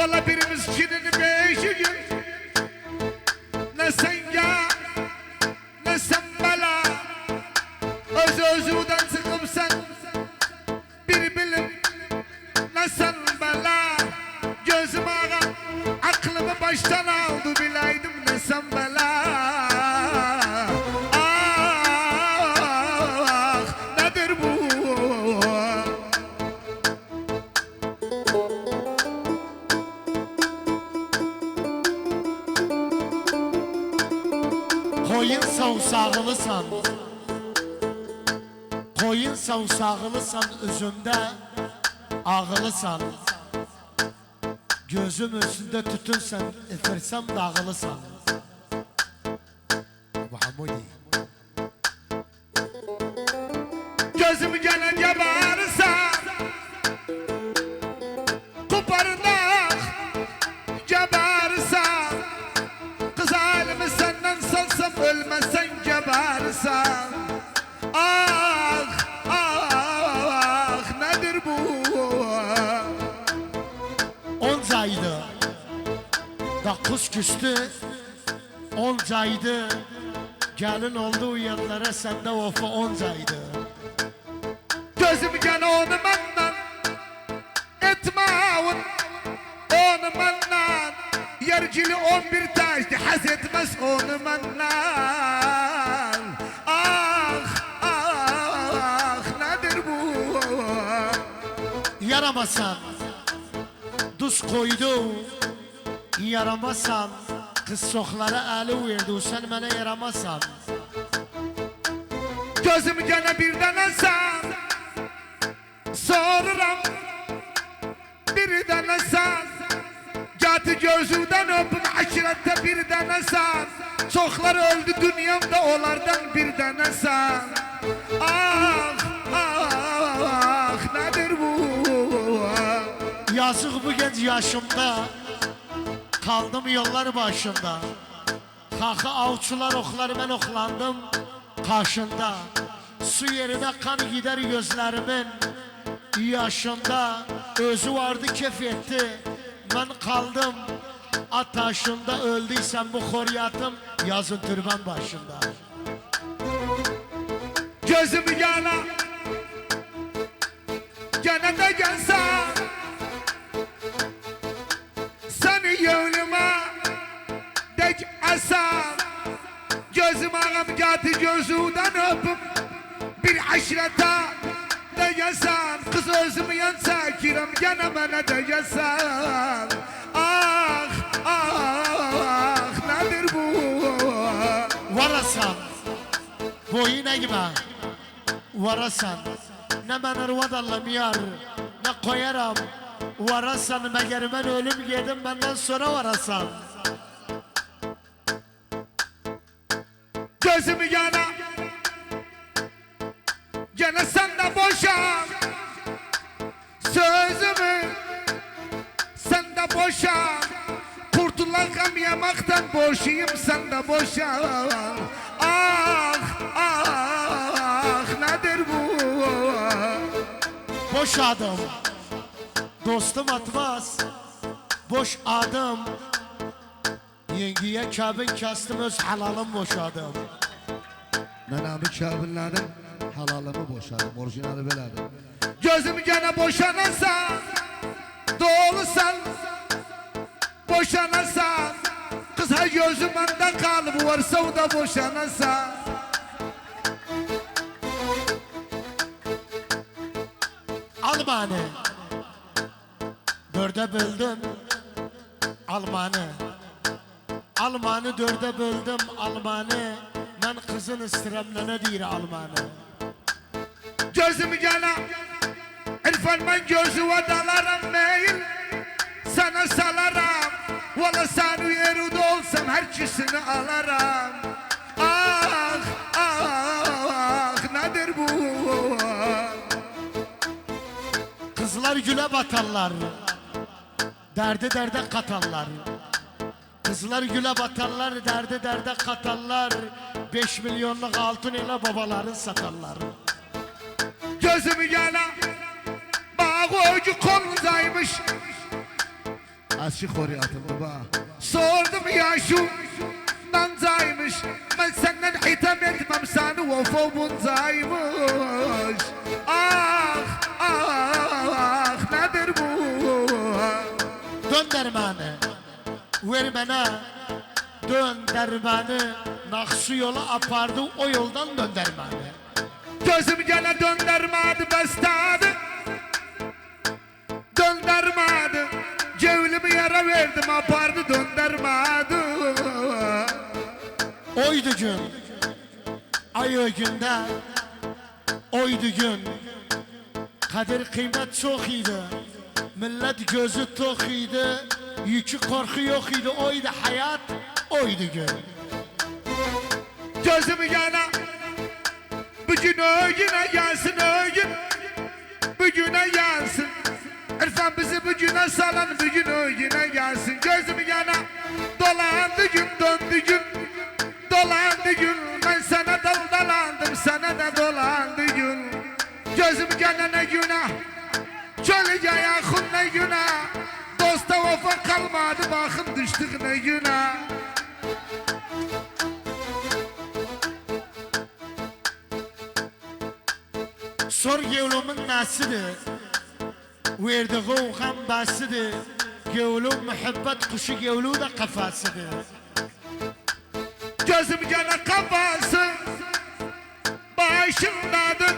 Valla birimiz şirin beşi gün. Ne sen ya, ne sen bela. Özüden çıkıp sen bir bilim. Ne sen bela. Gözüm ağa, aklımı baştan aldı bileydim ne sen bela. Ah, nedir bu? Koyun savsağılısan, koyun savsağılısan, özümde ağılısan. Gözüm üstünde tütünsen, efirsem dağılısan. Muhammedi. Gözümü gelince bağırırsan koparırlar gebersen. Kız halimi senden salsam ölmezsen gebersen. Ah ah nedir bu? Oncaydı, dokuz küstü, oncaydı. Gelin oldu uyanlara sende ofa oncaydı. Gözümü gene onu benden etme onu benden. Yercili 11 taştı haz etmez onu benden. Ah ah nedir bu? Yaramasan, duz koydu. Yaramasan, kız soklara eli verdi. Sen bana yaramasan. Gözümü gene bir denesen soruram bir denesen. Gatı gözüden öpün aşirette bir denesen. Çoklar öldü dünyamda onlardan bir denesen. Ah ah nedir bu? Yazık bu genç yaşımda, kaldım yollar başında. Kalkı avçular oklar, ben oklandım karşında. Su yerine kan gider gözlerimin yaşında. Özü vardı kef etti, ben kaldım ataşında. Öldüysem bu koryatım yazın türban başında. Gözümü gene de gelsen. Seni yönüme dek esen. Gözüm ağam gatı gözüden öpüp bir aşirete de gelsen. Kız özümü yansa kirem gene bana de gelsen. Ah ah nedir bu? Varasan, boyuna gibi varasan. Ne ben ırvadalım yar, ne koyarım. Varasan, meğer ben ölüm yedim benden sonra varasan. Gözümü gene sen de boşan. Sözümü sen de boşan. Kurtulan yamaktan boşayım sen de boşan. Ah ah nedir bu? Boş adım, dostum atmaz. Boş adım, yengeye kabin kastım, öz halalım boşadım. Nenemi kabinledim, halalımı boşadım, orijinali belədim. Gözümü gene boşanırsan, doğulusan, boşanırsan. Kız ha gözüm benden kalıp varsa o da boşanırsan. Almanı, dörde böldüm, Almanı. Almanı dörde böldüm, Almanı. Ben kızın istiremlene değil Almanı. Gözümü gene İrfan ben gözüme dalarım meyil. Sana salarım. Valla sen yerinde olsam herkesini alırım. Ah ah nedir bu? Kızlar güle batarlar, derde derde katarlar. Kızlar güle batarlar, derde derde katarlar. 5 milyonluk altın ile babaların satarlar. Gözümü gene bağ ucu konuzdaymış. Eski koruyatımdı bak. Sordum ya şu nancaymış. Ben senden hitap etmem seni vefo buncaymış. Ah ah nedir bu? Dön dermanı. Ver bana. Dön dermanı. Nakşı yola apardı o yoldan dön dermanı. Gözüm gene döndürmedi bestadı. Döndürmedi. Cevlimi yere verdim apardı döndürmedi. Oydu gün. Ay o günde. Oydu gün. Kadir kıymet çok iyiydi. Millet gözü tok iyiydi. Yükü korku yok idi. Oydu hayat. Oydu gün. Gözümü gene bugün öğüne gelsin öğün. Bugüne gelsin. İrfan bizi bugüne salan bugün öğüne gelsin. Gözümü gene dolandı gün döndü gün. Dolandı gün ben sana dolandım sana da dolandı gün. Gözümü gene ne günah. Çölüce yakın ne günah. Dosta vefa kalmadı bakın düştük ne günah. Sor gevlumun nasidir. Verdiği uğam basıdır. Gevlum muhabbet kuşu gevlu da kafasıdır. Gözüm gene kafası başındadır.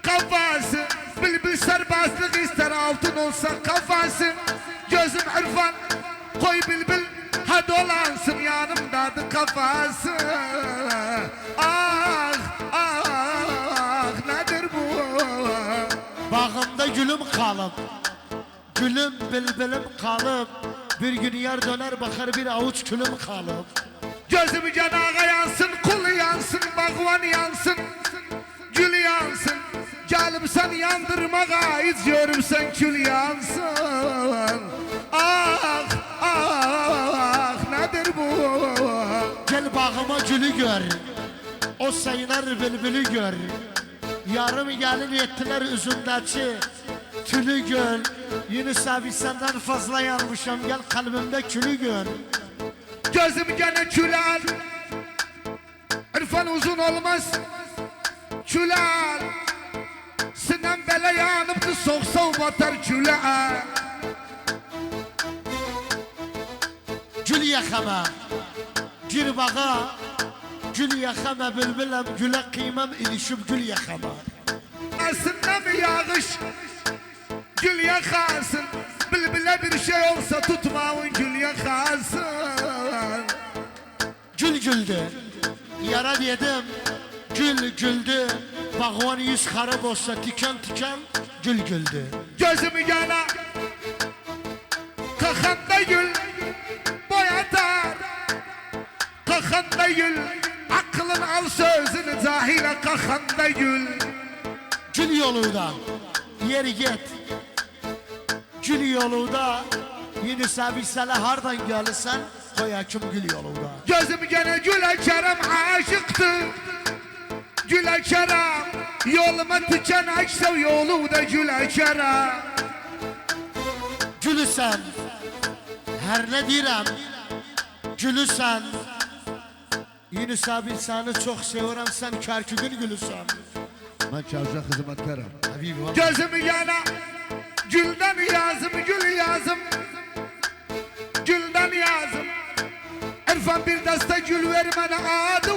Kafası bülbül serbestlik ister altın olsa kafası. Gözüm İrfan koy bülbül ha dolansın yanımdadır kafası. Ah ah nedir bu? Bağımda gülüm kalıp, gülüm bülbülüm kalıp, bir gün yer döner bakar bir avuç külüm kalıp. Gözüm canağa yansın, kul yansın, bağvan yansın, gül yansın. Gelip sen yandırmağa izliyorum sen kül yansın. Ah ah nedir bu? Gel bağıma gülü gör, o sayınar bülbülü gör. Yarım gelin ettiler üzümdeki tülü gör. Yunus abi senden fazla yanmışım, gel kalbimde külü gör. Gözüm gene küler. İrfan uzun olmaz. Küler. Sinem bele yanıptı soğuk batar küler. Gül yakama, gir bağa, gül yakama bülbülem, güle kıymam ilişip gül yakama. Aslında bir yağış gül yakarsın. Bülbüle bir şey olsa tutmağın gül yakarsın. Gül güldü, yara dedim, gül güldü. Bağvan yüz harap olsa tiken tiken gül güldü. Gözümü gene kakanda gül boyatar. Kakanda gül aklın al sözünü cahile kakanda gül. Gül yolunda yeri git. Gül yolunda Yunus abi sana hardan gelirsen koyakim gül yolunda. Gözüm gene güle kerem aşıktı. Güle kerem yoluma tüken açsa yolu da güle kerem. Gülü sen her ne direm gülü sen. Yunus abi seni çok seviyorum sen Kerkük'ün gülü sen. Ben çavuşa hizmetkarım. Habibim abi. Gözümü gene gülden yazım gül yazım. Gülden yazım. İrfan bir deste gül vermene adı.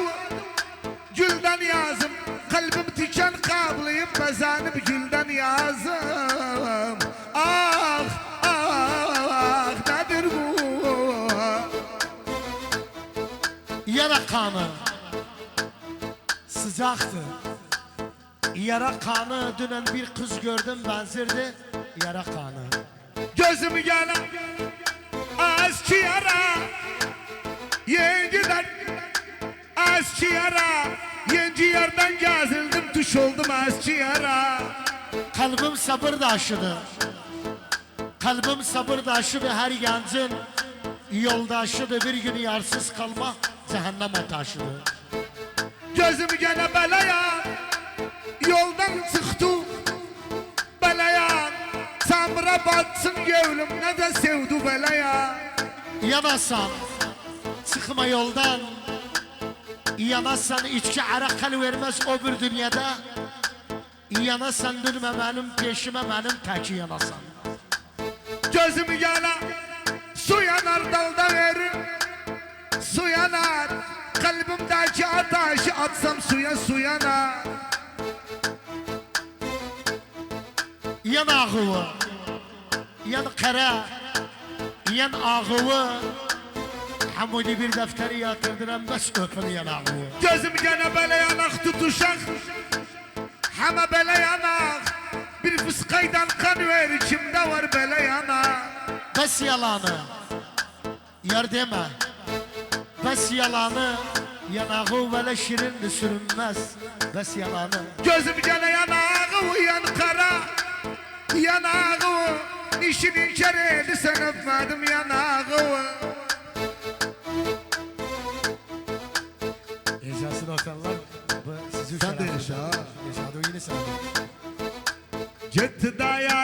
Gülden yazım. Kalbim tiken kablıyım bezanım gülden yazım. Ah ah nedir bu? Yara kanı sıcaktı. Yara kanı dünen bir kız gördüm benzerdi yara kanı. Gözümü gene eski yara yeniden eski yara yenci yerden gezildim tuş oldum eski yara. Kalbim sabır daşıdı. Kalbim sabır daşıdı her yancın yoldaşıdı bir gün yarsız kalma cehenneme taşıdı. Gözümü gene belaya yoldan çıktı belaya samra Dağlara batsın gevlim ne de sevdu belaya. Yanasan çıkma yoldan. Yanasan içki arakal vermez o bir dünyada. Yanasan dönme benim peşime benim teki yanasan. Gözümü yana, su yanar dalda verir. Su yanar, kalbimdeki ateşi atsam su yanar. Yan ağıvı, yan kara, yan ağıvı. Hamudi bir defteri yatırdıram bes öpün yan ağıvı. Gözüm gene böyle yanak tutuşak. Hama böyle yanak. Bir fıskaydan kan ver içimde var böyle yanak. Bes yalanı, yar deme. Bes yalanı, yanağı böyle şirin sürünmez. Bes yalanı. Gözüm gene yanağı yan kara. Yanağı işin içeriydi sen öpmedim yanağı. Ecası doktorlar bu sizi Sen de yaşa. Yaşadı yine sen. Gitti daya